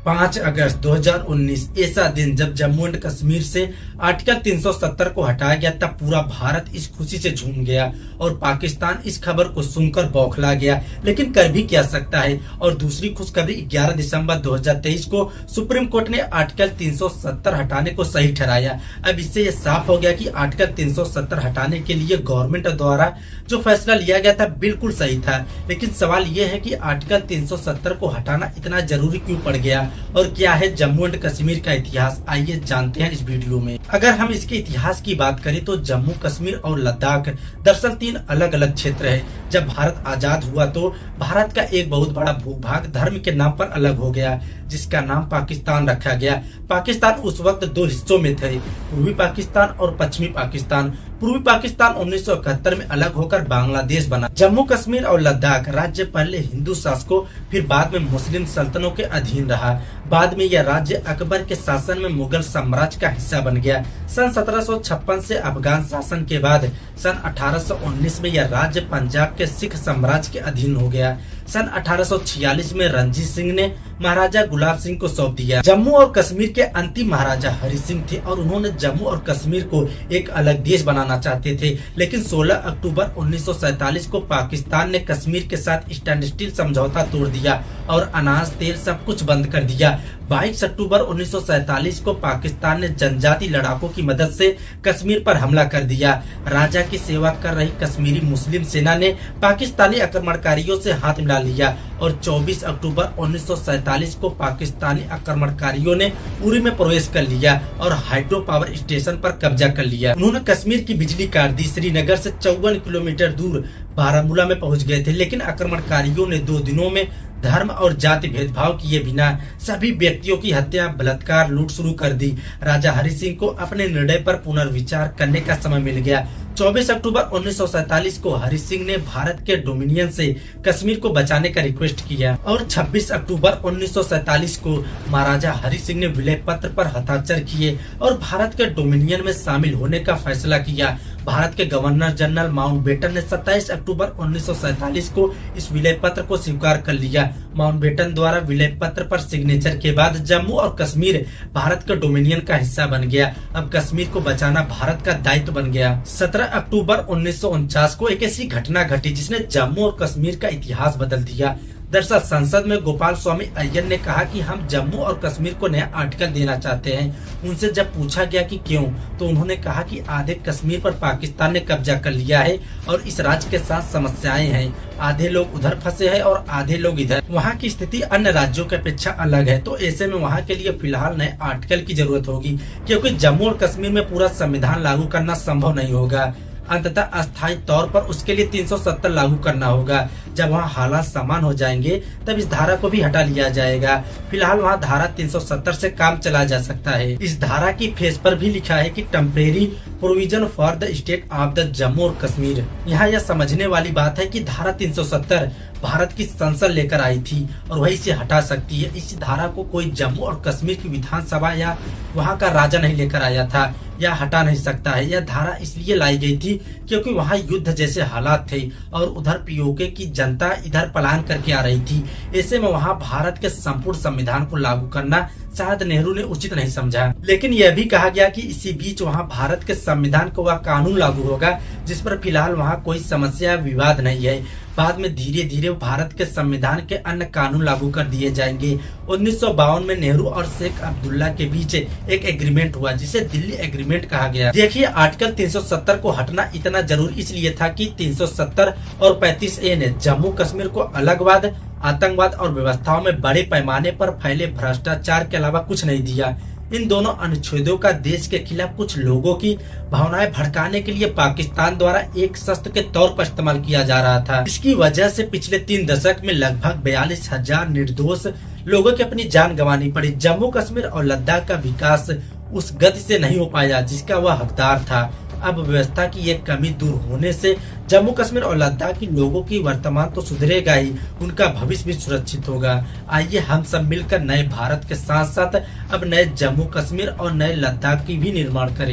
5 अगस्त 2019 ऐसा दिन जब जम्मू एंड कश्मीर से आर्टिकल 370 को हटाया गया, तब पूरा भारत इस खुशी से झूम गया और पाकिस्तान इस खबर को सुनकर बौखला गया। लेकिन कर भी क्या सकता है। और दूसरी खुशखबरी 11 दिसंबर 2023 को सुप्रीम कोर्ट ने आर्टिकल 370 हटाने को सही ठहराया। अब इससे ये साफ हो गया कि आर्टिकल 370 हटाने के लिए गवर्नमेंट द्वारा जो फैसला लिया गया था बिल्कुल सही था। लेकिन सवाल ये है कि आर्टिकल 370 को हटाना इतना जरूरी क्यों पड़ गया और क्या है जम्मू एंड कश्मीर का इतिहास, आइए जानते हैं इस वीडियो में। अगर हम इसके इतिहास की बात करें तो जम्मू कश्मीर और लद्दाख दरअसल 3 अलग अलग क्षेत्र है। जब भारत आजाद हुआ तो भारत का एक बहुत बड़ा भूभाग धर्म के नाम पर अलग हो गया, जिसका नाम पाकिस्तान रखा गया। पाकिस्तान उस वक्त 2 हिस्सों में थे, पूर्वी पाकिस्तान और पश्चिमी पाकिस्तान। पूर्वी पाकिस्तान 1971 में अलग होकर बांग्लादेश बना। जम्मू कश्मीर और लद्दाख राज्य पहले हिंदू शासकों फिर बाद में मुस्लिम सल्तनतों के अधीन रहा। बाद में यह राज्य अकबर के शासन में मुगल साम्राज्य का हिस्सा बन गया। सन 1756 से अफगान शासन के बाद सन 1819 में यह राज्य पंजाब के सिख साम्राज्य के अधीन हो गया। सन 1846 में रणजीत सिंह ने महाराजा गुलाब सिंह को सौंप दिया। जम्मू और कश्मीर के अंतिम महाराजा हरि सिंह थे और उन्होंने जम्मू और कश्मीर को एक अलग देश बनाना चाहते थे। लेकिन 16 अक्टूबर 1947 को पाकिस्तान ने कश्मीर के साथ स्टैंड स्टिल समझौता तोड़ दिया और अनाज तेल सब कुछ बंद कर दिया। 22 अक्टूबर 1947 को पाकिस्तान ने जनजाति लड़ाकों की मदद से कश्मीर पर हमला कर दिया। राजा की सेवा कर रही कश्मीरी मुस्लिम सेना ने पाकिस्तानी आक्रमणकारियों से हाथ मिला लिया और 24 अक्टूबर 1947 को पाकिस्तानी आक्रमणकारियों ने उरी में प्रवेश कर लिया और हाइड्रो पावर स्टेशन पर कब्जा कर लिया। उन्होंने कश्मीर की बिजली काट दी। श्रीनगर से 54 किलोमीटर दूर बारामूला में पहुंच गए थे। लेकिन आक्रमणकारियों ने 2 दिनों में धर्म और जाति भेदभाव किए बिना सभी व्यक्तियों की हत्या, बलात्कार, लूट शुरू कर दी। राजा हरि सिंह को अपने निर्णय पर पुनर्विचार करने का समय मिल गया। 24 अक्टूबर 1947 को हरि सिंह ने भारत के डोमिनियन से कश्मीर को बचाने का रिक्वेस्ट किया और 26 अक्टूबर 1947 को महाराजा हरि सिंह ने विलय पत्र पर हस्ताक्षर किए और भारत के डोमिनियन में शामिल होने का फैसला किया। भारत के गवर्नर जनरल माउंटबेटन ने 27 अक्टूबर 1947 को इस विलय पत्र को स्वीकार कर लिया। माउंटबेटन द्वारा विलय पत्र पर सिग्नेचर के बाद जम्मू और कश्मीर भारत के डोमिनियन का हिस्सा बन गया। अब कश्मीर को बचाना भारत का दायित्व बन गया। 17 अक्टूबर 1949 को एक ऐसी घटना घटी जिसने जम्मू और कश्मीर का इतिहास बदल दिया। दरअसल संसद में गोपाल स्वामी अय्यर ने कहा कि हम जम्मू और कश्मीर को नया आर्टिकल देना चाहते हैं। उनसे जब पूछा गया कि क्यों, तो उन्होंने कहा कि आधे कश्मीर पर पाकिस्तान ने कब्जा कर लिया है और इस राज्य के साथ समस्याएं हैं। आधे लोग उधर फंसे हैं और आधे लोग इधर। वहाँ की स्थिति अन्य राज्यों की अपेक्षा अलग है, तो ऐसे में वहाँ के लिए फिलहाल नए आर्टिकल की जरूरत होगी, क्योंकि जम्मू और कश्मीर में पूरा संविधान लागू करना संभव नहीं होगा। अंततः अस्थायी तौर पर उसके लिए 370 लागू करना होगा। जब वहाँ हालात समान हो जाएंगे तब इस धारा को भी हटा लिया जाएगा। फिलहाल वहाँ धारा 370 से काम चला जा सकता है। इस धारा की फेस पर भी लिखा है कि temporary provision for the state of the Jammu और कश्मीर। यहाँ यह समझने वाली बात है कि धारा 370 भारत की संसद लेकर आई थी और वही से हटा सकती है। इस धारा को कोई जम्मू और कश्मीर की विधानसभा या वहाँ का राजा नहीं लेकर आया था या हटा नहीं सकता है। यह धारा इसलिए लाई गई थी क्योंकि वहाँ युद्ध जैसे हालात थे और उधर पीओके की जनता इधर पलायन करके आ रही थी। ऐसे में वहाँ भारत के संपूर्ण संविधान को लागू करना शायद नेहरू ने उचित नहीं समझा। लेकिन यह भी कहा गया कि इसी बीच वहाँ भारत के संविधान को वह कानून लागू होगा जिस पर फिलहाल वहाँ कोई समस्या विवाद नहीं है। बाद में धीरे धीरे भारत के संविधान के अन्य कानून लागू कर दिए जाएंगे। 1952 में नेहरू और शेख अब्दुल्ला के बीच एक एग्रीमेंट हुआ जिसे दिल्ली एग्रीमेंट कहा गया। देखिए, आर्टिकल 370 को हटना इतना जरूरी इसलिए था कि 370 और 35A ने जम्मू कश्मीर को अलगवाद, आतंकवाद और व्यवस्थाओं में बड़े पैमाने पर फैले भ्रष्टाचार के अलावा कुछ नहीं दिया। इन दोनों अनुच्छेदों का देश के खिलाफ कुछ लोगों की भावनाएं भड़काने के लिए पाकिस्तान द्वारा एक शस्त्र के तौर पर इस्तेमाल किया जा रहा था। इसकी वजह से पिछले 3 दशक में लगभग 42,000 निर्दोष लोगों की अपनी जान गंवानी पड़ी। जम्मू कश्मीर और लद्दाख का विकास उस गति से नहीं हो पाया जिसका वह हकदार था। अब व्यवस्था की ये कमी दूर होने से जम्मू कश्मीर और लद्दाख के लोगों की वर्तमान तो सुधरेगा ही, उनका भविष्य भी सुरक्षित होगा। आइए हम सब मिलकर नए भारत के साथ साथ अब नए जम्मू कश्मीर और नए लद्दाख की भी निर्माण करें।